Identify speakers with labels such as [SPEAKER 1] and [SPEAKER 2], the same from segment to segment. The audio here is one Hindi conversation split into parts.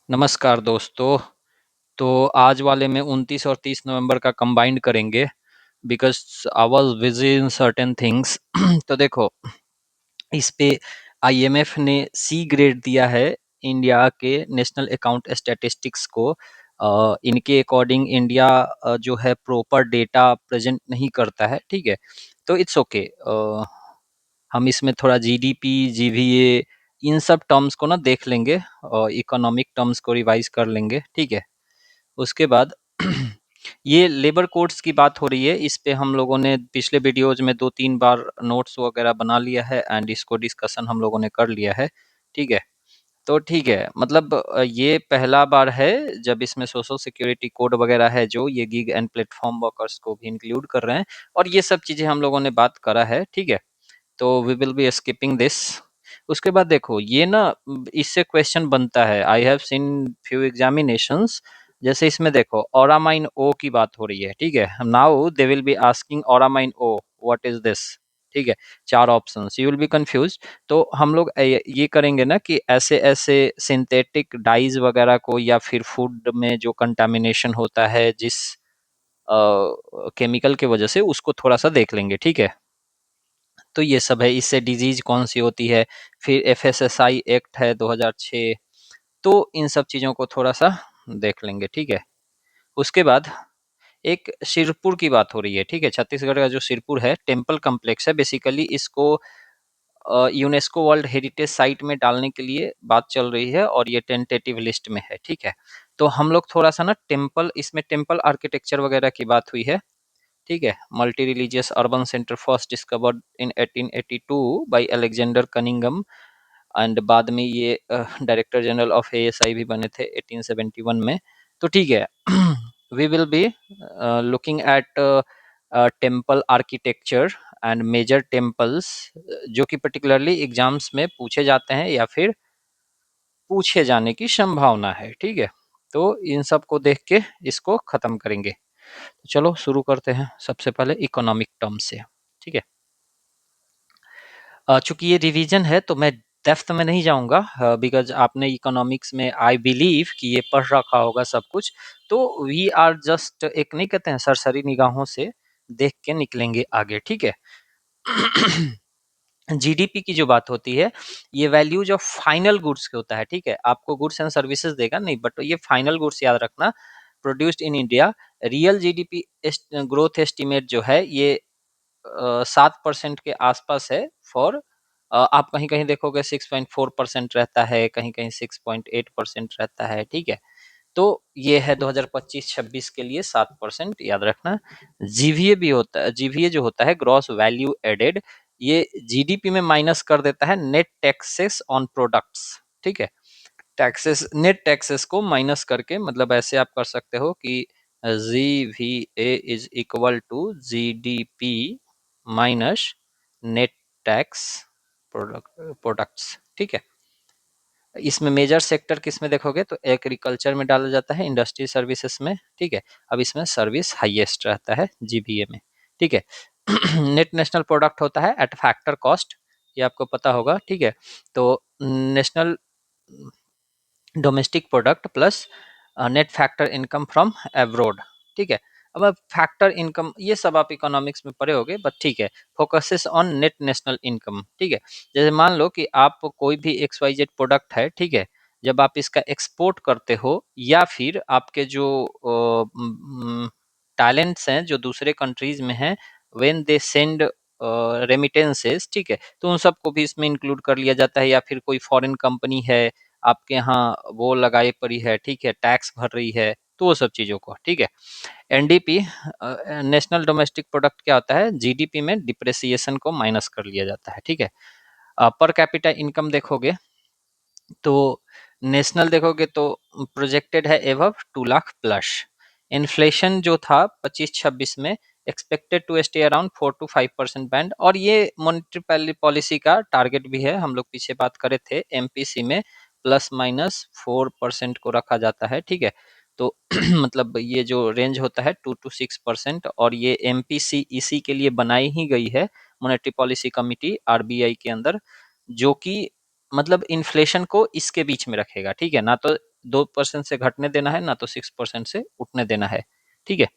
[SPEAKER 1] नमस्कार दोस्तों। तो आज वाले में 29 और 30 नवंबर का कंबाइंड करेंगे because I was busy in certain things. तो देखो, इस पे आईएमएफ ने सी ग्रेड दिया है इंडिया के नेशनल अकाउंट स्टैटिस्टिक्स को। इनके अकॉर्डिंग इंडिया जो है प्रॉपर डेटा प्रेजेंट नहीं करता है, ठीक है। तो इट्स ओके। हम इसमें थोड़ा जीडीपी, जीवीए, इन सब टर्म्स को ना देख लेंगे और इकोनॉमिक टर्म्स को रिवाइज कर लेंगे, ठीक है। उसके बाद ये लेबर कोड्स की बात हो रही है। इस पे हम लोगों ने पिछले वीडियोज में 2-3 बार नोट्स वगैरह बना लिया है एंड इसको डिस्कशन हम लोगों ने कर लिया है, ठीक है। तो ठीक है, मतलब ये पहला बार है जब इसमें सोशल सिक्योरिटी कोड वगैरह है जो ये गिग एंड प्लेटफॉर्म वर्कर्स को भी इंक्लूड कर रहे हैं, और ये सब चीजें हम लोगों ने बात करा है, ठीक है। तो we will be skipping this. उसके बाद देखो, ये ना इससे क्वेश्चन बनता है। I have seen few examinations. जैसे इसमें देखो, ओरामाइन ओ की बात हो रही है, ठीक है। Now they will be asking ओरामाइन ओ, व्हाट इज दिस, ठीक है। 4 options, you will be confuse. तो हम लोग ये करेंगे ना कि ऐसे ऐसे सिंथेटिक डाइज वगैरह को, या फिर फूड में जो कंटामिनेशन होता है जिस केमिकल के वजह से, उसको थोड़ा सा देख लेंगे, ठीक है। तो ये सब है, इससे डिजीज कौन सी होती है। फिर एफएसएसआई एक्ट है 2006। तो इन सब चीजों को थोड़ा सा देख लेंगे, ठीक है। उसके बाद एक सिरपुर की बात हो रही है, ठीक है। छत्तीसगढ़ का जो सिरपुर है, टेम्पल कम्प्लेक्स है बेसिकली। इसको यूनेस्को वर्ल्ड हेरिटेज साइट में डालने के लिए बात चल रही है, और ये टेंटेटिव लिस्ट में है, ठीक है। तो हम लोग थोड़ा सा ना टेम्पल, इसमें टेम्पल आर्किटेक्चर वगैरह की बात हुई है, ठीक है। Multi religious urban centre first discovered in 1882 by Alexander Cunningham, and बाद में ये डायरेक्टर जनरल ऑफ एएसआई भी बने थे 1871 में। तो ठीक है, we will be looking at temple architecture and major temples, जो कि पर्टिकुलरली एग्जाम्स में पूछे जाते हैं या फिर पूछे जाने की संभावना है, ठीक है। तो इन सब को देख के इसको खत्म करेंगे। चलो शुरू करते हैं, सबसे पहले इकोनॉमिक टर्म से, ठीक है। चूंकि ये रिवीजन है तो मैं डेप्थ में नहीं जाऊंगा, बिकॉज आपने इकोनॉमिक्स में आई बिलीव कि ये पढ़ रखा होगा सब कुछ। तो वी आर जस्ट, एक नहीं कहते हैं, सरसरी निगाहों से देख के निकलेंगे आगे, ठीक है। जीडीपी की जो बात होती है, ये वैल्यूज ऑफ फाइनल गुड्स के होता है, ठीक है। आपको गुड्स एंड सर्विसेज देगा नहीं, बट ये फाइनल गुड्स याद रखना, produced in India. Real GDP growth estimate जो है, ये 7% के आसपास है फॉर, आप कहीं कहीं देखोगे 6.4% रहता है, कहीं कहीं 6.8% रहता है, ठीक है। तो ये है 2025-26 के लिए 7%, याद रखना। जीवीए भी होता है, जीवीए जो होता है ग्रॉस वैल्यू एडेड, ये जीडीपी में माइनस कर देता है नेट टैक्सेस ऑन प्रोडक्ट्स, ठीक है। टैक्सेस, नेट टैक्सेस को माइनस करके, मतलब ऐसे आप कर सकते हो कि GVA is equal to GDP minus net tax products, ठीक है। इसमें मेजर सेक्टर किसमें देखोगे तो एग्रीकल्चर में डाला जाता है, इंडस्ट्री सर्विसेज में, ठीक है। अब इसमें सर्विस हाईएस्ट रहता है जीबीए में, ठीक है। नेट नेशनल प्रोडक्ट होता है एट फैक्टर कॉस्ट, ये आपको पता होगा, ठीक है। तो national domestic product plus net factor income from abroad, ठीक है। अब फैक्टर इनकम ये सब आप इकोनॉमिक्स में पढ़े होगे, बट ठीक है, focuses on net national income, ठीक है। जैसे मान लो कि आप कोई भी एक्स वाई जेड प्रोडक्ट है, ठीक है। जब आप इसका एक्सपोर्ट करते हो, या फिर आपके जो टैलेंट्स हैं जो दूसरे कंट्रीज में हैं, व्हेन दे सेंड रेमिटेंसेस, ठीक है, तो उन सबको भी इसमें इंक्लूड कर लिया जाता है। या फिर कोई फॉरेन कंपनी है आपके यहाँ, वो लगाई पड़ी है, ठीक है, टैक्स भर रही है, तो वो सब चीजों को, ठीक है। एनडीपी, नेशनल डोमेस्टिक प्रोडक्ट, क्या होता है, जीडीपी में डिप्रेसिएशन को माइनस कर लिया जाता है, ठीक है। पर कैपिटा इनकम देखोगे तो नेशनल देखोगे तो प्रोजेक्टेड है एवब 2 लाख प्लस। इन्फ्लेशन जो था 25-26 में expected to stay around 4 to 5% band, और ये मॉनेटरी पॉलिसी का टारगेट भी है। हम लोग पीछे बात करे थे, एमपीसी में ±4% को रखा जाता है, ठीक है। तो मतलब ये जो रेंज होता है 2 to 6%, और ये एमपीसी इसी के लिए बनाई ही गई है, मॉनेटरी पॉलिसी कमिटी आरबीआई के अंदर, जो कि मतलब इन्फ्लेशन को इसके बीच में रखेगा, ठीक है ना। तो 2% से घटने देना है, ना तो 6% से उठने देना है। ठीक है।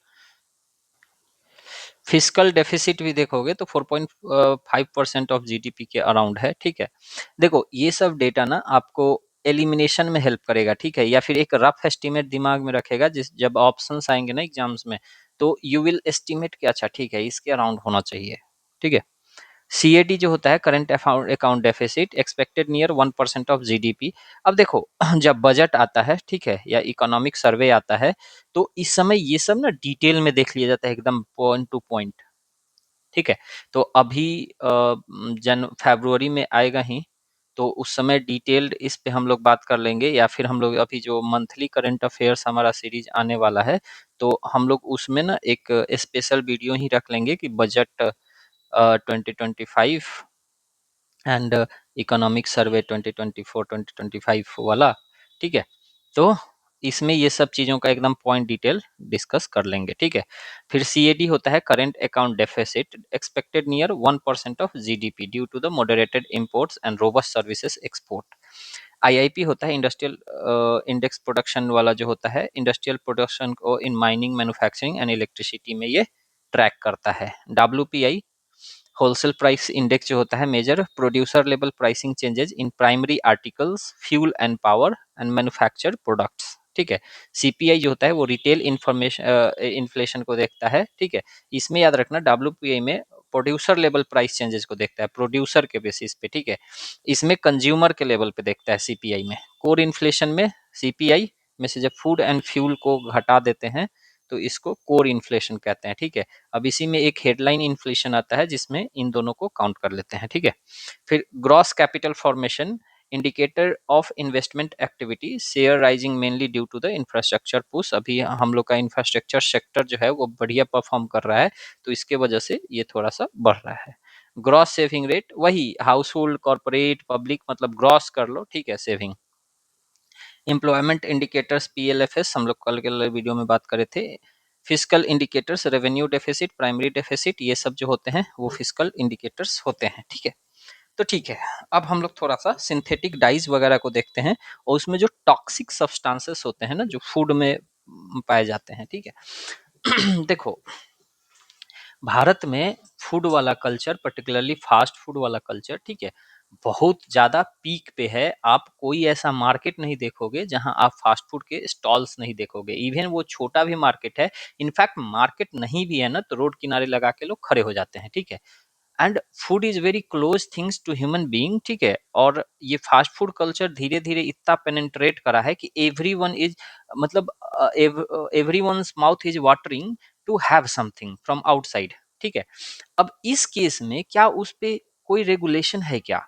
[SPEAKER 1] फिस्कल डेफिसिट भी देखोगे तो 4.5% ऑफ जीडीपी के अराउंड है। ठीक है। देखो ये सब डेटा ना आपको एलिमिनेशन में हेल्प करेगा। ठीक है, या फिर एक रफ एस्टिमेट दिमाग में रखेगा, जिस जब ऑप्शंस आएंगे ना एग्जाम्स में, तो यू विल एस्टिमेट कि अच्छा ठीक है इसके अराउंड होना चाहिए। ठीक है। सीएडी जो होता है, current account deficit, expected near 1% of GDP. अब देखो जब बजट आता है, ठीक है, या इकोनॉमिक सर्वे आता है, तो इस समय ये सब ना डिटेल में देख लिया जाता है, एकदम पॉइंट टू पॉइंट। ठीक है। तो अभी जन फरवरी में आएगा ही, तो उस समय डिटेल्ड इस पे हम लोग बात कर लेंगे, या फिर हम लोग अभी जो मंथली करंट अफेयर्स हमारा सीरीज आने वाला है, तो हम लोग उसमें ना एक स्पेशल वीडियो ही रख लेंगे कि बजट 2025 एंड इकोनॉमिक सर्वे 2024-2025 वाला। ठीक है। तो इसमें ये सब चीज़ों का एकदम पॉइंट डिटेल डिस्कस कर लेंगे। ठीक है। फिर सीएडी होता है current account deficit, expected near 1% of GDP due to the moderated imports and robust services export. IIP होता है इंडस्ट्रियल इंडेक्स प्रोडक्शन वाला, जो होता है इंडस्ट्रियल प्रोडक्शन को in mining, manufacturing and electricity में ये ट्रैक करता है। डब्ल्यूपीआई होलसेल प्राइस इंडेक्स जो होता है, major producer level pricing changes in primary articles, fuel and power and manufactured products. ठीक है। सीपीआई जो होता है वो रिटेल इंफॉर्मेशन इन्फ्लेशन को देखता है। ठीक है। इसमें याद रखना डब्ल्यूपीआई में प्रोड्यूसर लेवल प्राइस चेंजेस को देखता है, प्रोड्यूसर के बेसिस पे। ठीक है। इसमें कंज्यूमर के लेवल पे देखता है सीपीआई में। कोर इन्फ्लेशन में सीपीआई में से जब फूड एंड फ्यूल को घटा देते हैं तो इसको कोर इन्फ्लेशन कहते हैं। ठीक है। अब इसी में एक हेडलाइन इन्फ्लेशन आता है जिसमें इन दोनों को काउंट कर लेते हैं। ठीक है। फिर gross capital formation, indicator of investment activity, share rising mainly due to the infrastructure push. अभी हम लोग का इंफ्रास्ट्रक्चर सेक्टर जो है वो बढ़िया परफॉर्म कर रहा है, तो इसके वजह से ये थोड़ा सा बढ़ रहा है। ग्रॉस सेविंग रेट, वही हाउस होल्ड, कॉर्पोरेट, पब्लिक, मतलब ग्रॉस कर लो। ठीक है। सेविंग। एम्प्लॉयमेंट इंडिकेटर्स, पीएलएफएस, हम लोग कल के वीडियो में बात करे थे। Physical indicators, revenue deficit, primary deficit, ये सब जो होते हैं वो फिजिकल इंडिकेटर्स होते हैं। ठीक है। तो ठीक है, अब हम लोग थोड़ा सा सिंथेटिक डाइज वगैरह को देखते हैं, और उसमें जो टॉक्सिक सब्सटेंसेस होते हैं ना, जो फूड में पाए जाते हैं। ठीक है। देखो भारत में फूड वाला कल्चर, पर्टिकुलरली फास्ट फूड वाला कल्चर, ठीक है, बहुत ज़्यादा पीक पे है। आप कोई ऐसा मार्केट नहीं देखोगे जहां आप फास्ट फूड के स्टॉल्स नहीं देखोगे। इवन वो छोटा भी मार्केट है, इनफैक्ट मार्केट नहीं भी है ना, तो रोड किनारे लगा के लोग खड़े हो जाते हैं। ठीक है। And food is very close things to human being. ठीक है। और ये फास्ट फूड कल्चर धीरे धीरे इतना पेनिट्रेट करा है कि एवरी वन इज, मतलब every one's mouth is watering to have something from outside. ठीक है। अब इस केस में क्या उस पे कोई रेगुलेशन है क्या?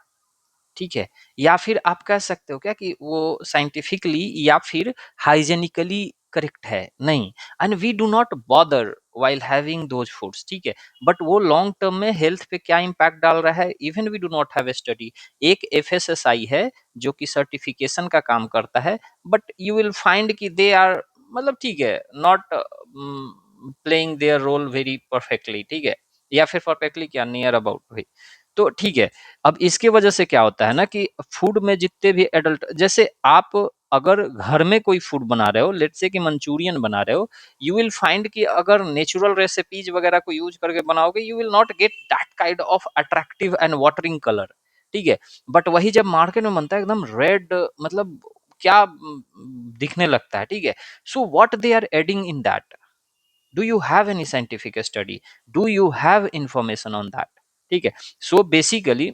[SPEAKER 1] ठीक है। या फिर आप कह सकते हो क्या कि वो साइंटिफिकली या फिर हाइजेनिकली करेक्ट है? नहीं। And we do not bother while having those foods. ठीक है। बट वो लॉन्ग टर्म में हेल्थ पे क्या इम्पैक्ट डाल रहा है, even we do not have a study. एक एफएसएसआई है जो कि सर्टिफिकेशन का काम करता है, बट यू विल फाइंड कि दे आर, मतलब ठीक है, not playing their role very perfectly. ठीक है। या फिर परफेक्टली क्या, नियर अबाउट। तो ठीक है। अब इसके वजह से क्या होता है ना कि फूड में जितने भी एडल्ट, जैसे आप अगर घर में कोई फूड बना रहे हो, लेट्स से कि मंचूरियन बना रहे हो, यू विल फाइंड कि अगर नेचुरल रेसिपीज वगैरह को यूज करके बनाओगे, you will not get that kind of attractive and watering colour. ठीक है। बट वही जब मार्केट में बनता है एकदम रेड, मतलब क्या दिखने लगता है। ठीक है। So what they are adding in that? Do you have any scientific study? Do you have information on that? ठीक है। सो बेसिकली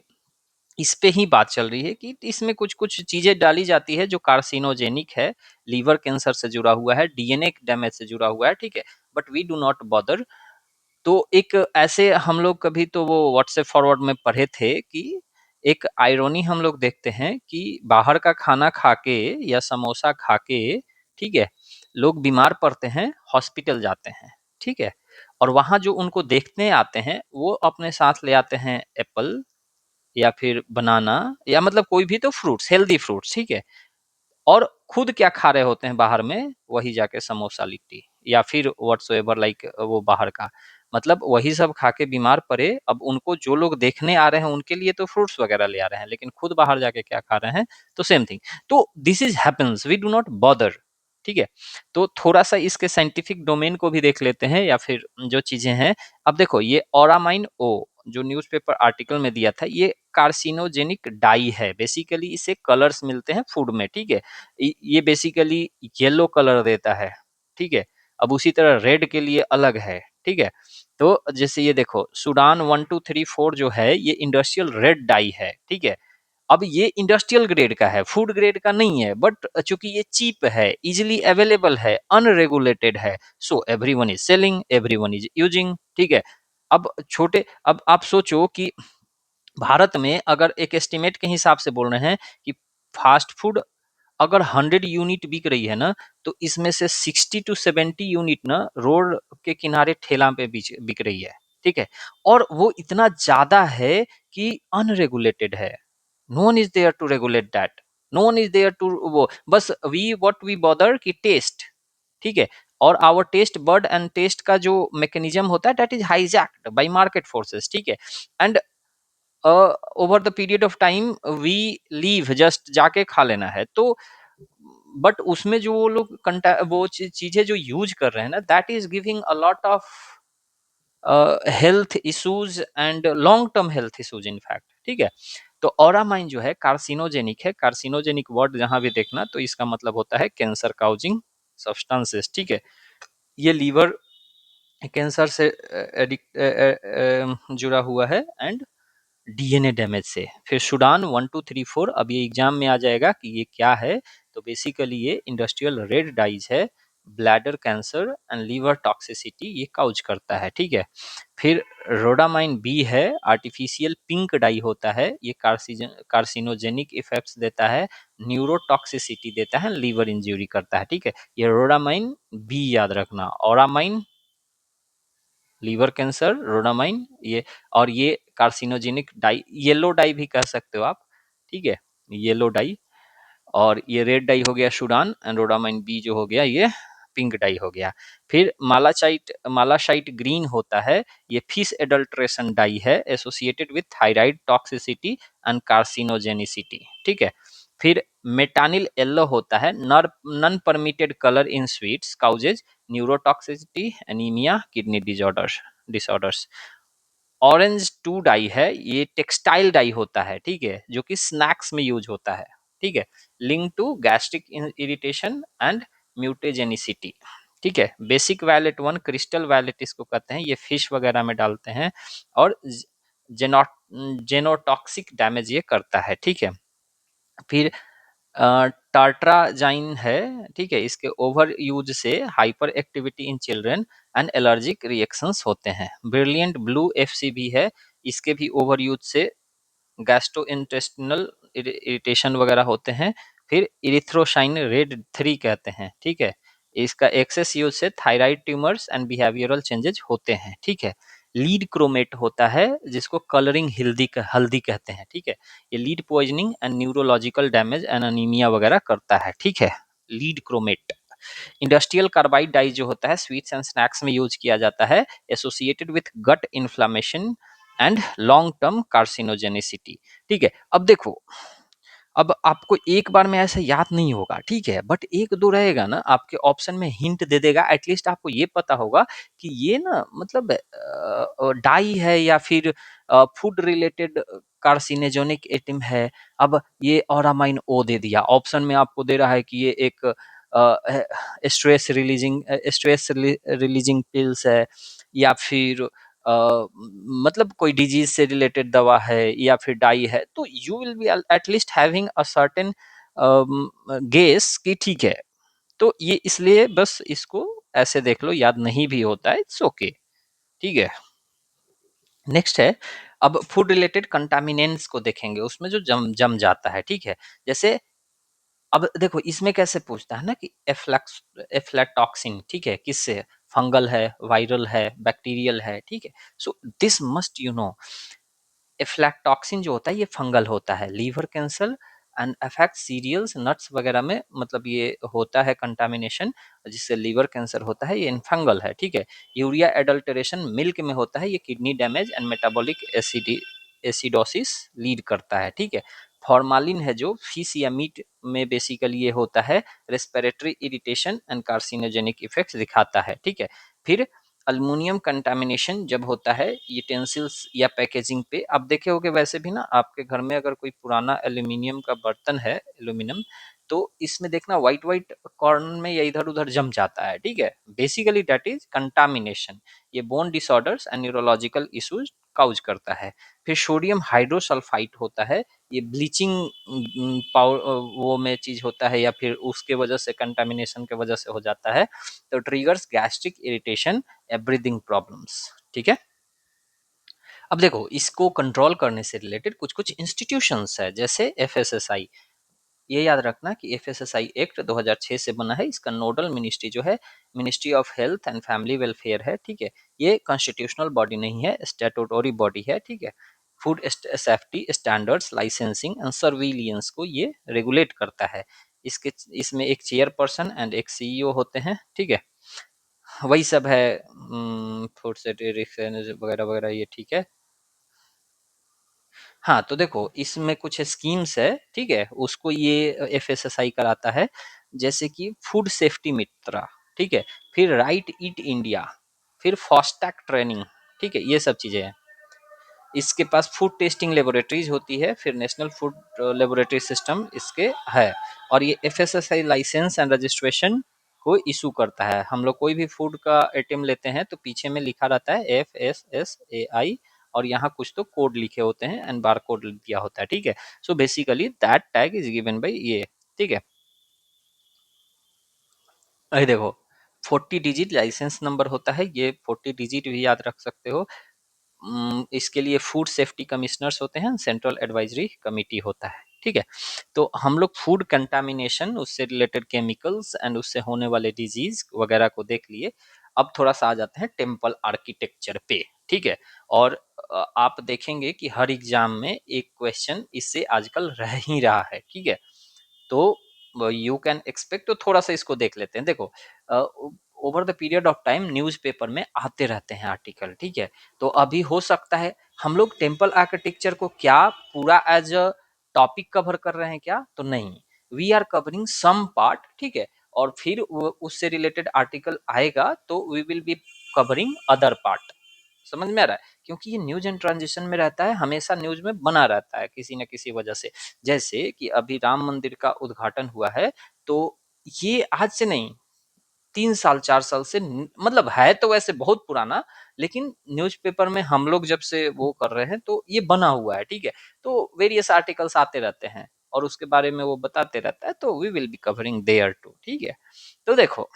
[SPEAKER 1] इस पे ही बात चल रही है कि इसमें कुछ कुछ चीजें डाली जाती है जो कार्सिनोजेनिक है, लीवर कैंसर से जुड़ा हुआ है, डीएनए डैमेज से जुड़ा हुआ है। ठीक है। But we do not bother. तो एक ऐसे हम लोग कभी तो वो व्हाट्सएप फॉरवर्ड में पढ़े थे कि एक आयरनी हम लोग देखते हैं कि बाहर का खाना खा के या समोसा खा के, ठीक है, लोग बीमार पड़ते हैं, हॉस्पिटल जाते हैं। ठीक है। और वहां जो उनको देखने आते हैं वो अपने साथ ले आते हैं एप्पल या फिर बनाना, या मतलब कोई भी तो फ्रूट्स, हेल्दी फ्रूट्स। ठीक है। और खुद क्या खा रहे होते हैं बाहर में? वही जाके समोसा लिट्टी या फिर व्हाट्सएवर, लाइक वो बाहर का। मतलब वही सब खा के बीमार पड़े, अब उनको जो लोग देखने आ रहे हैं उनके लिए तो फ्रूट्स वगैरह ले आ रहे हैं, लेकिन खुद बाहर जाके क्या खा रहे हैं, तो सेम थिंग। तो this is happens, we do not bother, ठीक है। तो थोड़ा सा इसके साइंटिफिक डोमेन को भी देख लेते हैं, या फिर जो चीजें हैं। अब देखो ये ओरामाइन ओ जो न्यूज़पेपर आर्टिकल में दिया था, ये कार्सिनोजेनिक डाई है, बेसिकली इसे कलर्स मिलते हैं फूड में, ठीक है। ये बेसिकली येलो कलर देता है, ठीक है। अब उसी तरह रेड के लिए अलग है, ठीक है। तो जैसे ये देखो सूडान 1234 जो है ये इंडस्ट्रियल रेड डाई है, ठीक है। अब ये इंडस्ट्रियल ग्रेड का है, फूड ग्रेड का नहीं है, बट चूंकि ये चीप है, इजिली अवेलेबल है, अनरेगुलेटेड है, so everyone is selling, everyone is using, ठीक है। अब आप सोचो कि भारत में अगर एक एस्टिमेट के हिसाब से बोल रहे हैं कि फास्ट फूड अगर 100 यूनिट बिक रही है ना, तो इसमें से 60 to 70 यूनिट ना रोड के किनारे ठेला पे बिक रही है, ठीक है। और वो इतना ज्यादा है कि अनरेगुलेटेड है, no one is there to regulate that, no one is there to, वो बस वी व्हाट वी बॉदर की टेस्ट, ठीक है। और our taste bud and taste का जो मैकेनिज्म होता है that is hijacked by market forces, ठीक है। And over the period of time we live, just जाके खा लेना है। तो बट उसमें जो वो लोग वो चीजें जो यूज कर रहे हैं ना, that is giving a lot of health issues and long term health issues in fact, ठीक है। तो ओरामाइन जो है कार्सिनोजेनिक है, कार्सिनोजेनिक वर्ड जहां भी देखना तो इसका मतलब होता है कैंसर काउजिंग सब्सटेंसेस, ठीक है। ये लीवर कैंसर से जुड़ा हुआ है एंड डीएनए डैमेज से। फिर सूडान 1234, अब ये एग्जाम में आ जाएगा कि ये क्या है। तो बेसिकली ये इंडस्ट्रियल रेड डाइज है, bladder cancer and liver toxicity ये काउज करता है, ठीक है। फिर रोडामाइन बी है, आर्टिफिशियल पिंक डाई होता है, ये कार्सिनोजेनिक इफेक्ट्स देता है, न्यूरोटॉक्सिसिटी देता है, लीवर इंजरी करता है, ठीक है। ये रोडामाइन बी याद रखना। ओरामाइन लीवर कैंसर, रोडामाइन ये, और ये कार्सिनोजेनिक डाई, येलो डाई भी कह सकते हो आप, ठीक है, येलो डाई। और ये रेड डाई हो गया सूडान, एंड रोडामाइन बी जो हो गया ये पिंक डाई हो गया। फिर मालाशाइट ग्रीन होता है, ये फिश एडल्ट्रेशन डाई है, associated with thyroid toxicity and carcinogenicity, ठीक है। फिर मेटानिल येलो होता है, non permitted colour in sweets, causes neurotoxicity, anaemia, kidney disorders. Orange two dye है, ये टेक्सटाइल डाई होता है, ठीक है, जो कि स्नैक्स में यूज होता है, ठीक है। Link to gastric irritation and mutagenicity, ठीक है। Basic violet one, crystal violet इसको कहते हैं, ये फिश वगैरह में डालते हैं, और जेनोटॉक्सिक डैमेज ये करता है, ठीक है। फिर टार्ट्राजाइन है, ठीक है, इसके ओवर यूज से hyper activity in children and allergic reactions होते हैं। ब्रिलियंट ब्लू एफसी भी है, इसके भी ओवर यूज से गैस्ट्रोइंटेस्टिनल इरिटेशन वगैरह होते हैं। फिर इरिथ्रोशाइन रेड 3 कहते हैं, ठीक है, इसका एक्सेस यूज से thyroid tumours and behavioural changes होते हैं, ठीक है। लीड क्रोमेट होता है, जिसको कलरिंग हल्दी कहते हैं, ठीक है। ये lead poisoning and neurological damage and anaemia वगैरह करता है, ठीक है, lead chromate. Industrial carbide dye जो होता है स्वीट्स एंड स्नैक्स में यूज किया जाता है, associated with gut inflammation and long term carcinogenicity, ठीक है। अब देखो, अब आपको एक बार में ऐसा याद नहीं होगा, ठीक है, बट एक दो रहेगा ना आपके ऑप्शन में, हिंट दे देगा, एटलीस्ट आपको ये पता होगा कि ये ना मतलब डाई है या फिर फूड रिलेटेड कार्सिनेजोनिक एटम है। अब ये ओरामाइन ओ दे दिया, ऑप्शन में आपको दे रहा है कि ये एक स्ट्रेस रिलीजिंग पिल्स है, या फिर मतलब कोई डिजीज से रिलेटेड दवा है, या फिर डाई है, तो you will be at least having a certain guess कि ठीक है। तो ये इसलिए बस इसको ऐसे देख लो, याद नहीं भी होता है, इट्स ओके, ठीक है। नेक्स्ट है, अब फूड रिलेटेड कंटामिनेंट्स को देखेंगे, उसमें जो जम जम जाता है, ठीक है। जैसे अब देखो इसमें कैसे पूछता है ना कि एफ्लैटॉक्सिन, ठीक है, किससे, फंगल है, वायरल है, बैक्टीरियल है, ठीक है। So this must you know, aflatoxin जो होता है ये फंगल होता है, liver cancer and affect cereals nuts वगैरह में, मतलब ये होता है कंटामिनेशन, जिससे लीवर कैंसर होता है, ये फंगल है, ठीक है। यूरिया एडल्टरेशन मिल्क में होता है, ये kidney damage and metabolic acidosis lead करता है, ठीक है। फॉर्मालिन है जो फिश या मीट में बेसिकली ये होता है, respiratory irritation and carcinogenic effects दिखाता है, ठीक है। फिर अल्युमिनियम कंटामिनेशन जब होता है यूटेंसिल्स या पैकेजिंग पे, आप देखे होगे वैसे भी ना, आपके घर में अगर कोई पुराना एल्यूमिनियम का बर्तन है, एल्यूमिनियम, तो इसमें देखना व्हाइट व्हाइट कॉर्नर में या इधर उधर जम जाता है, ठीक है। Basically that is contamination. ये bone disorders and neurological issues cause करता है। फिर सोडियम हाइड्रोसल्फाइड होता है, ये ब्लीचिंग पाउडर वो में चीज होता है, या फिर उसके वजह से कंटामिनेशन के वजह से हो जाता है, तो ट्रिगर्स गैस्ट्रिक इरिटेशन या ब्रीदिंग प्रॉब्लम्स, ठीक है। अब देखो, इसको कंट्रोल करने से रिलेटेड कुछ कुछ इंस्टीट्यूशंस है, जैसे एफएसएसआई। ये याद रखना कि एफएसएसआई एक्ट 2006 से बना है, इसका नोडल मिनिस्ट्री जो है ministry of health and family welfare है, ठीक है। ये कॉन्स्टिट्यूशनल बॉडी नहीं है, स्टैट्यूटरी बॉडी है, ठीक है। Food safety standards, licensing and surveillance को ये रेगुलेट करता है। इसके इसमें एक चेयरपर्सन एंड एक सीईओ होते हैं, ठीक है। वही सब है, फूड सेफ्टी वगैरह वगैरह, ये ठीक है। हाँ, तो देखो इसमें कुछ स्कीम्स है, ठीक है, उसको ये एफएसएसआई कराता है, जैसे कि फूड सेफ्टी मित्रा, ठीक है। फिर राइट ईट इंडिया, फिर फास्टैग ट्रेनिंग, ठीक है, ये सब चीजें हैं। इसके पास फूड टेस्टिंग लेबोरेटरीज होती है, फिर नेशनल फूड लेबोरेटरी सिस्टम इसके है। और ये एफएसएसआई लाइसेंस एंड रजिस्ट्रेशन को इशू करता है। हम लोग कोई भी फूड का आइटम लेते हैं तो पीछे में लिखा रहता है एफएसएसएआई, और यहाँ कुछ तो कोड लिखे होते हैं एंड बार कोड दिया होता है, ठीक है। So basically that tag is given by ये, ठीक है। अरे देखो, 40 डिजिट लाइसेंस नंबर होता है, ये 40 डिजिट भी याद रख सकते हो। इसके लिए फूड सेफ्टी कमिश्नर्स होते हैं, सेंट्रल एडवाइजरी कमिटी होता है, ठीक है। तो हम लोग फूड कंटामिनेशन, उससे रिलेटेड केमिकल्स एंड उससे होने वाले डिजीज वगैरह को देख लिए। अब थोड़ा सा आ जाते हैं टेम्पल आर्किटेक्चर पे, ठीक है। और आप देखेंगे कि हर एग्जाम में एक क्वेश्चन इससे आजकल रह ही रहा है, ठीक है। तो यू कैन एक्सपेक्ट, तो थोड़ा सा इसको देख लेते हैं। देखो, over the period of time newspaper में आते रहते हैं आर्टिकल, ठीक है। तो अभी हो सकता है हम लोग टेम्पल आर्किटेक्चर को क्या पूरा एज अ टॉपिक कवर कर रहे हैं क्या, तो नहीं, we are covering some part, ठीक है। और फिर उससे रिलेटेड आर्टिकल आएगा तो we will be covering other part. समझ में आ रहा है, क्योंकि ये न्यूज एंड ट्रांजिशन में रहता है, हमेशा न्यूज में बना रहता है किसी न किसी वजह से। जैसे कि अभी राम मंदिर का उद्घाटन हुआ है, तो ये आज से नहीं, 3 साल 4 साल से मतलब है तो वैसे बहुत पुराना, लेकिन न्यूज़पेपर में हम लोग जब से वो कर रहे हैं तो ये बना हुआ है, ठीक है। तो वेरियस आर्टिकल्स आते रहते हैं और उसके बारे में वो बताते रहता है, तो we will be covering there too, ठीक है। तो देखो,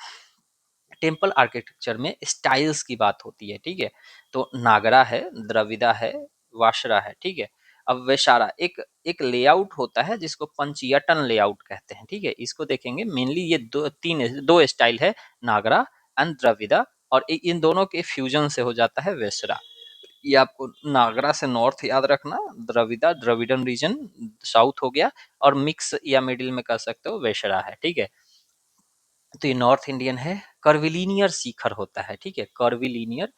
[SPEAKER 1] टेम्पल आर्किटेक्चर में स्टाइल्स की बात होती है, ठीक है। तो नागरा है, द्रविड़ा है, वाशरा है, ठीक है। अब वैशारा एक एक लेआउट होता है जिसको पंचयटन लेआउट कहते हैं, ठीक है। इसको देखेंगे मेनली, ये दो स्टाइल है, नागरा एंड द्रविड़ा, और इन दोनों के फ्यूजन से हो जाता है वेसरा। ये आपको नागरा से नॉर्थ याद रखना, द्रविड़ा द्रविडन रीजन साउथ हो गया, और मिक्स या मिडिल में कह सकते हो वेसरा है, ठीक है। तो ये नॉर्थ इंडियन है। कर्विलीनियर शिखर होता है, ठीक है, कर्विलीनियर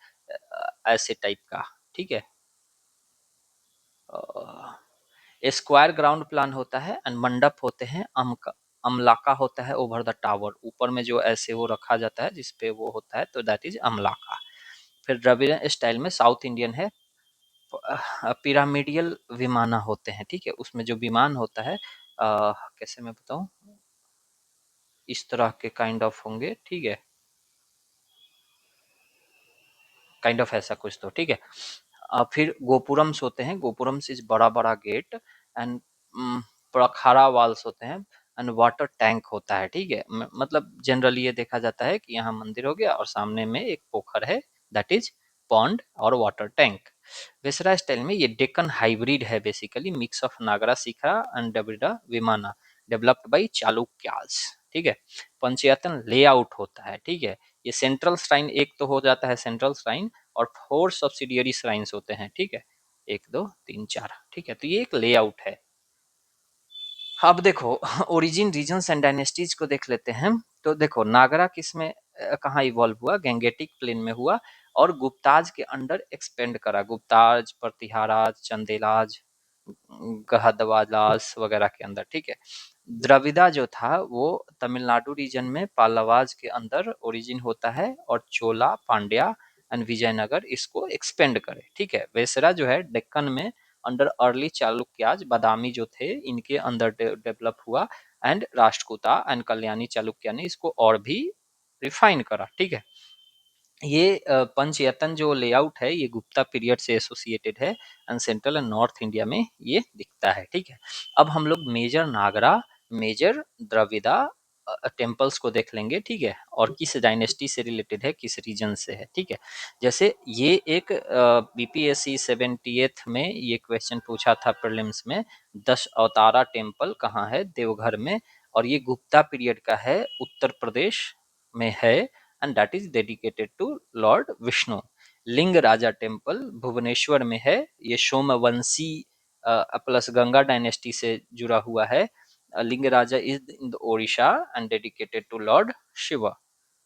[SPEAKER 1] ऐसे टाइप का, ठीक है। स्क्वायर ग्राउंड प्लान होता है एंड मंडप होते हैं, अमलाका होता है ओवर द टावर, ऊपर में जो ऐसे वो रखा जाता है जिसपे वो होता है, तो दैट इज अमलाका। फिर द्रविड़न स्टाइल में साउथ इंडियन है, पिरामिडियल विमाना होते हैं, ठीक है। उसमें जो विमान होता है, कैसे मैं बताऊं, इस तरह के काइंड ऑफ होंगे, ठीक है, काइंड ऑफ ऐसा कुछ तो, ठीक है। फिर गोपुरम्स होते हैं, गोपुरम्स इज बड़ा बड़ा गेट एंड प्रखारा वाल्स होते हैं एंड वाटर टैंक होता है, ठीक है। मतलब जनरली ये देखा जाता है कि यहाँ मंदिर हो गया और सामने में एक पोखर है, दैट इज पॉन्ड और वाटर टैंक। वेसरा स्टाइल में ये डेक्कन हाइब्रिड है, basically mix of Nagara shikha and Dravida vimana, developed by Chalukyas, ठीक है। पंचयतन लेआउट होता है, ठीक है। ये सेंट्रल श्राइन एक तो हो जाता है सेंट्रल श्राइन, और 4 सब्सिडियरी श्राइन्स होते हैं, ठीक है, 1 2 3 4, ठीक है। तो ये एक लेआउट है। अब देखो ओरिजिन रीजन्स एंड डायनेस्टीज को देख लेते हैं। तो देखो नागरा किस में कहाँ इवॉल्व हुआ, गैंगेटिक प्लेन में हुआ और गुप्ताज के अंडर एक्सपेंड करा, गुप्ताज, प्रतिहाराज, चंदेलाज, गहदवालास वगैरह के अंदर, ठीक है। द्रविदा जो था वो तमिलनाडु रीजन में पालावाज के अंदर ओरिजिन होता है और चोला, पांड्या एंड विजयनगर इसको एक्सपेंड करे, ठीक है। वेसरा जो है डेक्कन में अंडर अर्ली चालुक्याज, बादामी जो थे इनके अंदर डेवलप हुआ एंड राष्ट्रकूटा एंड कल्याणी चालुक्य ने इसको और भी रिफाइन करा, ठीक है। ये पंचयतन जो लेआउट है ये गुप्ता पीरियड से एसोसिएटेड है and central and north India में ये दिखता है, ठीक है। अब हम लोग मेजर नागरा, मेजर द्रविदा टेम्पल्स को देख लेंगे, ठीक है, और किस डायनेस्टी से रिलेटेड है, किस रीजन से है, ठीक है। जैसे ये एक बीपीएससी 78th में ये क्वेश्चन पूछा था प्रीलिम्स में, 10 अवतारा टेम्पल कहाँ है, देवघर में, और ये गुप्ता पीरियड का है, उत्तर प्रदेश में है and that is dedicated to lord Vishnu. Lingaraja temple Bhubaneswar में है, ये सोमवंशी प्लस गंगा डायनेस्टी से जुड़ा हुआ है। Lingaraja is in Odisha and dedicated to lord Shiva,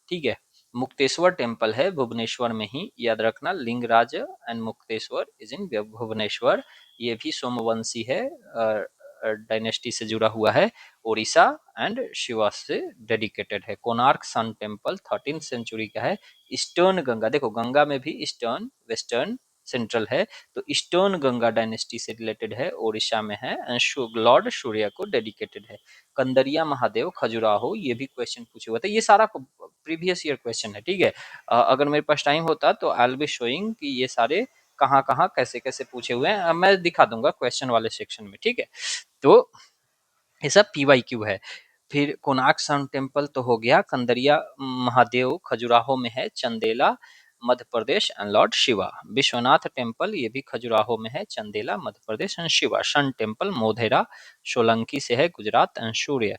[SPEAKER 1] ठीक है। मुक्तेश्वर टेम्पल है भुवनेश्वर में ही, याद रखना, Lingaraj and Mukteshwar is in Bhubaneswar. ये भी सोमवंशी है, डायनेस्टी से जुड़ा हुआ है, ओडिशा एंड शिवा से डेडिकेटेड है। Konark sun temple 13th century का है। ईस्टर्न गंगा, देखो गंगा में भी ईस्टर्न, वेस्टर्न, सेंट्रल है, तो ईस्टर्न गंगा डायनेस्टी से रिलेटेड है, ओडिशा में है एंड लॉर्ड सूर्य को डेडिकेटेड है। कंदरिया महादेव खजुराहो, ये भी क्वेश्चन पूछे हुए थे, ये सारा प्रीवियस ईयर क्वेश्चन है, ठीक है। अगर मेरे पास टाइम होता तो आई विल बी शोइंग कि ये सारे कहाँ कहाँ कैसे कैसे पूछे हुए हैं, मैं दिखा दूंगा क्वेश्चन वाले सेक्शन में, ठीक है। तो ये सब पीवाईक्यू है। फिर कोणार्क सन टेम्पल तो हो गया, कंदरिया महादेव खजुराहो में है, Chandela Madhya Pradesh and lord Shiva. Vishwanath temple ये भी खजुराहो में है, Chandela Madhya Pradesh and Shiva. Sun temple Modhera Solanki से है, गुजरात एंड सूर्य।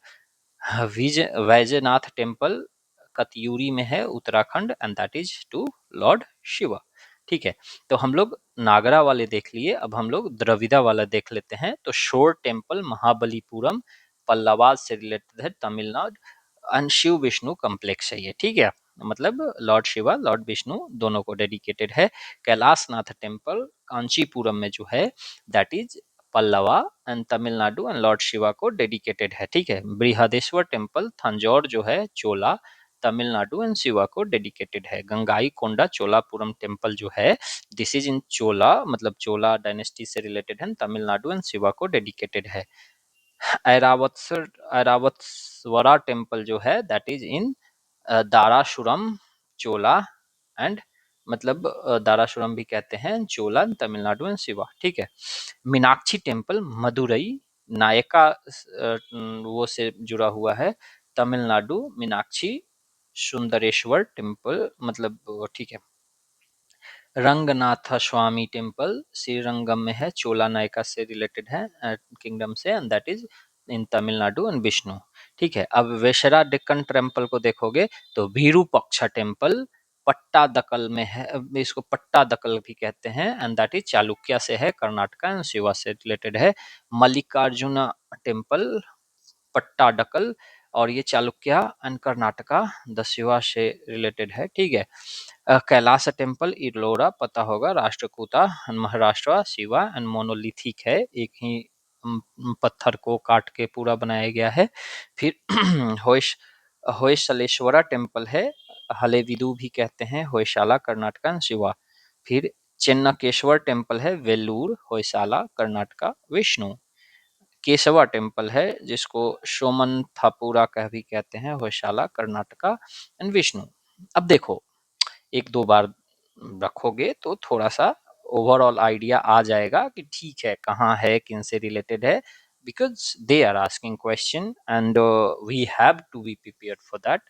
[SPEAKER 1] वैजनाथ टेम्पल कत्यूरी में है, Uttarakhand and that is to lord Shiva, ठीक है। तो हम लोग नागरा वाले देख लिए, अब हम लोग द्रविदा वाला देख लेते हैं। तो शोर टेम्पल महाबलीपुरम पल्लवाद से रिलेटेड है, तमिलनाडु एंड शिव विष्णु कम्प्लेक्स है ये, ठीक है। मतलब लॉर्ड शिवा लॉर्ड विष्णु दोनों को डेडिकेटेड है। कैलाशनाथ टेम्पल कांचीपुरम में जो है that is Pallava and Tamil Nadu and lord Shiva को डेडिकेटेड है, ठीक है। बृहदेश्वर टेम्पल थंजौर जो है चोला, तमिलनाडु एंड शिवा को डेडिकेटेड है। गंगाई कोंडा चोलापुरम टेम्पल जो है दिस इज इन चोला, मतलब चोला डायनेस्टी से रिलेटेड है, तमिलनाडु एंड शिवा को डेडिकेटेड है। ऐरावतस्वरा टेम्पल जो है that is in Darasuram Chola and, मतलब दारासुरम भी कहते हैं, चोला तमिलनाडु एंड शिवा, ठीक है। मीनाक्षी टेम्पल मदुरई नायका वो से जुड़ा हुआ है, तमिलनाडु। मीनाक्षी सुंदरेश्वर टेम्पल, मतलब ठीक है। रंगनाथ स्वामी टेम्पल श्रीरंगम में है, चोला नायका से रिलेटेड है किंगडम से and that is in Tamil Nadu and Vishnu, ठीक है। अब वेशरा डेक्कन टेम्पल को देखोगे तो विरूपक्षा टेम्पल पट्टादकल में है, इसको पट्टादकल भी कहते हैं एंड दैट इज चालुक्य से है, कर्नाटका एंड शिवा से रिलेटेड है। मल्लिकार्जुना टेम्पल पट्टाडकल, और ये चालुक्य एंड कर्नाटका द शिवा से रिलेटेड है, ठीक है। कैलाश टेम्पल इलोरा पता होगा, राष्ट्रकूटा महाराष्ट्र, शिवा एंड मोनोलिथिक है, एक ही पत्थर को काट के पूरा बनाया गया है। फिर होयसलेश्वरा टेम्पल है, हलेविदु भी कहते हैं, होयशाला कर्नाटका एंड शिवा। फिर चेन्नकेश्वर टेम्पल है, वेल्लूर, होयसाला कर्नाटका, विष्णु। केशवा टेम्पल है जिसको सोमनथापुरा का भी कहते हैं, होयशाला कर्नाटका एंड विष्णु। अब देखो एक दो बार रखोगे तो थोड़ा सा ओवरऑल आइडिया आ जाएगा कि ठीक है कहाँ है, किन से रिलेटेड है, because they are asking question and we have to be prepared for that.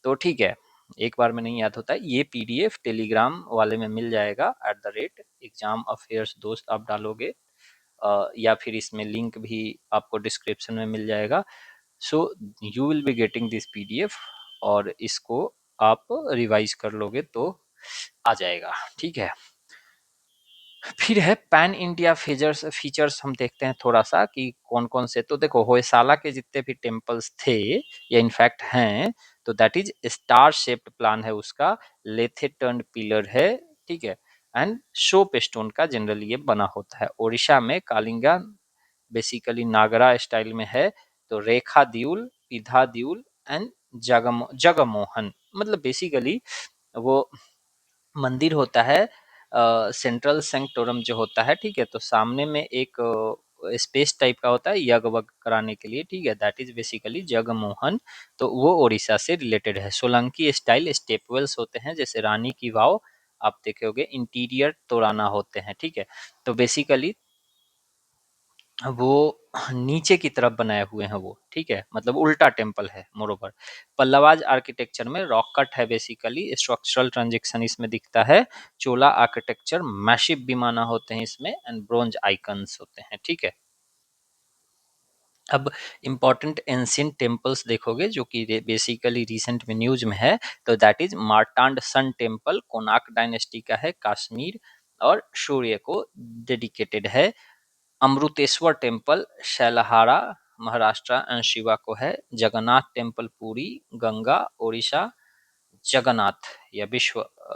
[SPEAKER 1] तो ठीक है, एक बार में नहीं याद होता है, ये पीडीएफ टेलीग्राम वाले में मिल जाएगा @एग्जाम अफेयर्स दोस्त आप डालोगे, या फिर इसमें लिंक भी आपको डिस्क्रिप्शन में मिल जाएगा। So you will be getting this PDF और इसको आप रिवाइज कर लोगे तो आ जाएगा, ठीक है। फिर है पैन इंडिया फीचर्स फीचर्स हम देखते हैं थोड़ा सा कि कौन कौन से। तो देखो होयसाला के जितने भी टेम्पल्स थे या इनफैक्ट हैं, तो that is star shaped plan है उसका, लेथे टर्न पिलर है, ठीक है, एंड शोप स्टोन का जनरली ये बना होता है। ओडिशा में कालिंगा बेसिकली नागरा स्टाइल में है, तो रेखा द्यूल, पिधा द्यूल एंड जगमोहन, मतलब बेसिकली वो मंदिर होता है सेंट्रल सेंक्टोरम जो होता है, ठीक है, तो सामने में एक स्पेस टाइप का होता है यज्ञ वग कराने के लिए, ठीक है, दैट इज बेसिकली जगमोहन। तो वो ओडिशा से रिलेटेड है। सोलंकी स्टाइल स्टेपवेल्स होते हैं, जैसे रानी की वाव आप देखे होगे, इंटीरियर तोराना होते हैं, ठीक है। तो बेसिकली वो नीचे की तरफ बनाए हुए हैं वो, ठीक है, मतलब उल्टा टेम्पल है मोरोवर। पल्लवाज आर्किटेक्चर में रॉक कट है, बेसिकली स्ट्रक्चरल ट्रांजेक्शन इसमें दिखता है। चोला आर्किटेक्चर मैसिव विमाना होते हैं इसमें, एंड ब्रोंज आइकन्स होते हैं, ठीक है। अब इम्पॉर्टेंट एंशियंट टेम्पल्स देखोगे जो कि बेसिकली रिसेंट में न्यूज में है, तो that is Martand sun temple, Konark dynasty का है, कश्मीर और सूर्य को डेडिकेटेड है। अमृतेश्वर टेम्पल शैलहारा महाराष्ट्र एंड शिवा को है। जगन्नाथ टेम्पल पुरी गंगा ओडिशा, जगन्नाथ या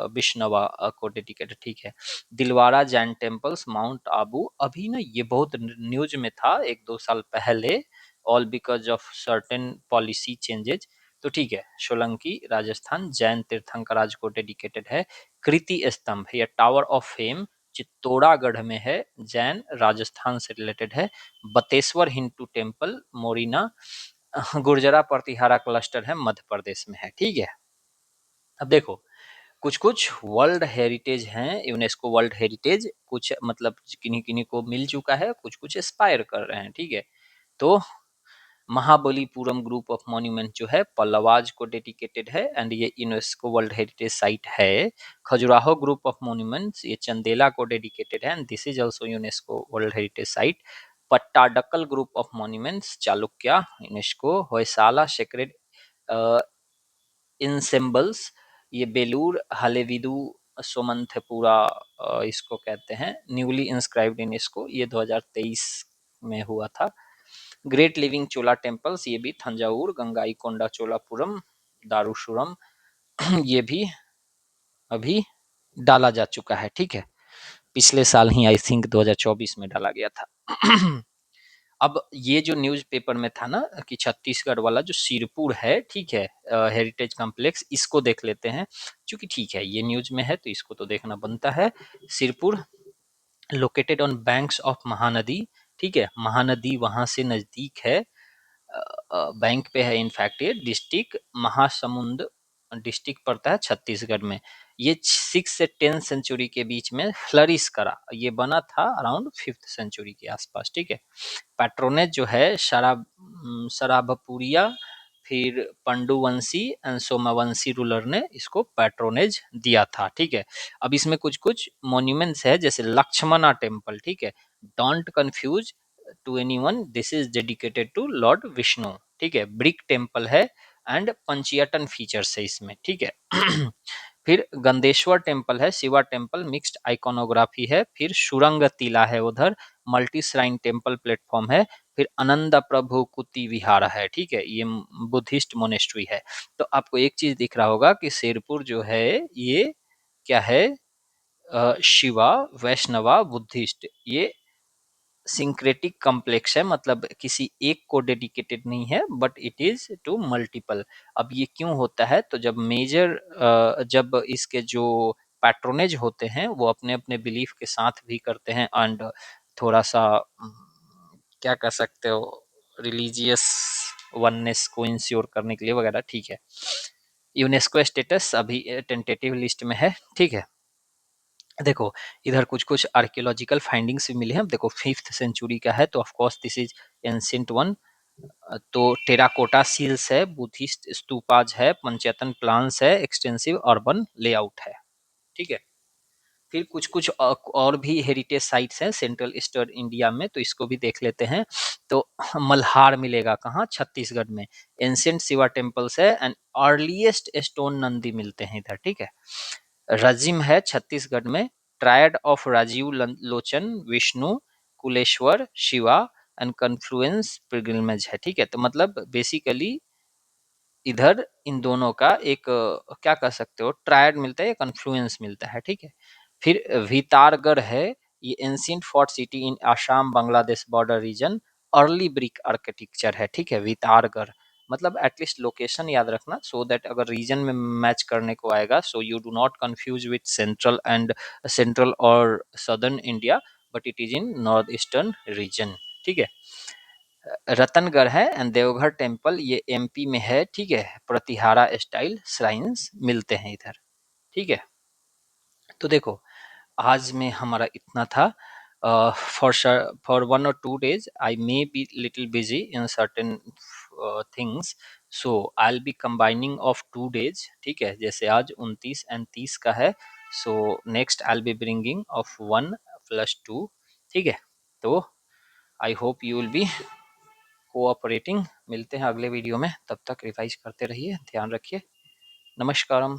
[SPEAKER 1] विष्णवा को डेडिकेटेड, ठीक है। दिलवारा जैन टेम्पल्स माउंट आबू, अभी ना ये बहुत न्यूज में था एक दो साल पहले, all because of certain policy changes. तो ठीक है, सोलंकी राजस्थान जैन तीर्थंकराज को डेडिकेटेड है। कृति स्तंभ या टावर ऑफ फेम चित्तौड़ागढ़ में है, जैन राजस्थान से रिलेटेड है। बतेश्वर हिंदू टेम्पल मोरिना गुर्जरा प्रतिहारा क्लस्टर है, मध्य प्रदेश में है, ठीक है। अब देखो कुछ कुछ वर्ल्ड हेरिटेज हैं, यूनेस्को वर्ल्ड हेरिटेज, कुछ मतलब किन्हीं किन्हीं को मिल चुका है, कुछ कुछ एस्पायर कर रहे हैं, ठीक है। तो महाबलीपुरम ग्रुप ऑफ मॉन्यूमेंट जो है पल्लवाज को डेडिकेटेड है, एंड ये यूनेस्को वर्ल्ड हेरिटेज साइट है। खजुराहो ग्रुप ऑफ मॉन्यूमेंट्स ये चंदेला को डेडिकेटेड है, and this is also UNESCO world heritage site. Pattadakal group of monuments Chalukya UNESCO. Hoysala sacred ensembles ये बेलूर हलेविदु सोमंथपुरा इसको कहते हैं, न्यूली इंस्क्राइब्ड इन इसको, ये 2023 में हुआ था। ग्रेट लिविंग चोला टेम्पल्स ये भी थंजावुर गंगाईकोंडा चोलापुरम दारुशुरम ये भी अभी डाला जा चुका है, ठीक है, पिछले साल ही आई थिंक 2024 में डाला गया था। अब ये जो न्यूज़पेपर में था ना कि छत्तीसगढ़ वाला जो सिरपुर है, ठीक है, हेरिटेज कॉम्प्लेक्स, इसको देख लेते हैं, क्योंकि ठीक है ये न्यूज में है तो इसको तो देखना बनता है। Sirpur located on banks of Mahanadi, ठीक है, महानदी वहां से नजदीक है, बैंक पे है इनफैक्ट। ये डिस्ट्रिक्ट महासमुंद डिस्ट्रिक्ट पड़ता है छत्तीसगढ़ में। ये 6 से 10 सेंचुरी के बीच में फ्लरिश करा, ये बना था अराउंड 5th सेंचुरी के आसपास, ठीक है। पैट्रोनेज जो है शराबपुरिया, फिर पंडुवंशी एंड सोमवंशी रूलर ने इसको पैट्रोनेज दिया था, ठीक है। अब इसमें कुछ कुछ मॉन्यूमेंट्स है, जैसे लक्ष्मणा टेम्पल, ठीक है, don't confuse to anyone, this is dedicated to lord Vishnu, ठीक है। ब्रिक टेम्पल है, एंड पंचियटन फीचर्स है इसमें, ठीक है। फिर गंदेश्वर टेम्पल है, शिवा टेम्पल मिक्स्ड आइकोनोग्राफी है। फिर सुरंग टीला है उधर, मल्टी श्राइन टेम्पल प्लेटफॉर्म है। फिर आनंद प्रभु कुति विहार है, ठीक है, ये बुद्धिस्ट मोनेस्ट्री है। तो आपको एक चीज दिख रहा होगा कि शेरपुर जो है ये क्या है, शिवा वैष्णवा बुद्धिस्ट, ये सिंक्रेटिक कॉम्प्लेक्स है, मतलब किसी एक को डेडिकेटेड नहीं है, but it is to multiple. अब ये क्यों होता है, तो जब मेजर जब इसके जो पैट्रोनेज होते हैं वो अपने अपने बिलीफ के साथ भी करते हैं, एंड थोड़ा सा क्या कह सकते हो रिलीजियस वननेस को इंश्योर करने के लिए वगैरह, ठीक है। यूनेस्को स्टेटस अभी टेंटेटिव लिस्ट में है, ठीक है। देखो इधर कुछ कुछ आर्कियोलॉजिकल फाइंडिंग्स भी मिले हैं। देखो 5th सेंचुरी का है, तो of course this is ancient one. तो टेराकोटा सील्स है, बुद्धिस्ट स्तूपाज है, पंचेतन प्लान्स है, एक्सटेंसिव अर्बन लेआउट है, ठीक है। फिर कुछ कुछ और भी हेरिटेज साइट्स हैं सेंट्रल ईस्टर्न इंडिया में, तो इसको भी देख लेते हैं। तो मल्हार मिलेगा कहाँ, छत्तीसगढ़ में। एंशिएंट शिवा टेम्पल्स है, एंड अर्लीस्ट स्टोन नंदी मिलते हैं इधर, ठीक है। रजिम है छत्तीसगढ़ में, triad of Rajiv Lochan, Vishnu, Kuleshwar, Shiva and confluence pilgrimage है। ठीक है, तो मतलब बेसिकली इधर इन दोनों का एक क्या कह सकते हो, ट्रायड मिलता है या कन्फ्लुएंस मिलता है। ठीक है, फिर भीतारगढ़ है, ये ancient fort city in Assam Bangladesh border region, early brick architecture है। ठीक है, भीतारगढ़ मतलब एटलीस्ट लोकेशन याद रखना, सो दैट अगर रीजन में मैच करने को आएगा, so you do not confuse with central और southern India, but it is in north eastern region. ठीक है, रतनगढ़ है एंड देवघर टेम्पल, ये एमपी में है। ठीक है, प्रतिहारा स्टाइल श्राइन्स मिलते हैं इधर। ठीक है, तो देखो आज में हमारा इतना था। For 1 or 2 days I may be little busy in certain things, so I will be combining of 2 days। ठीक है, जैसे आज 29 एंड 30 का है, so next I will be bringing of 1 + 2। ठीक है, तो I hope you will B cooperating. मिलते हैं अगले वीडियो में, तब तक रिवाइज करते रहिए, ध्यान रखिए। नमस्कारम।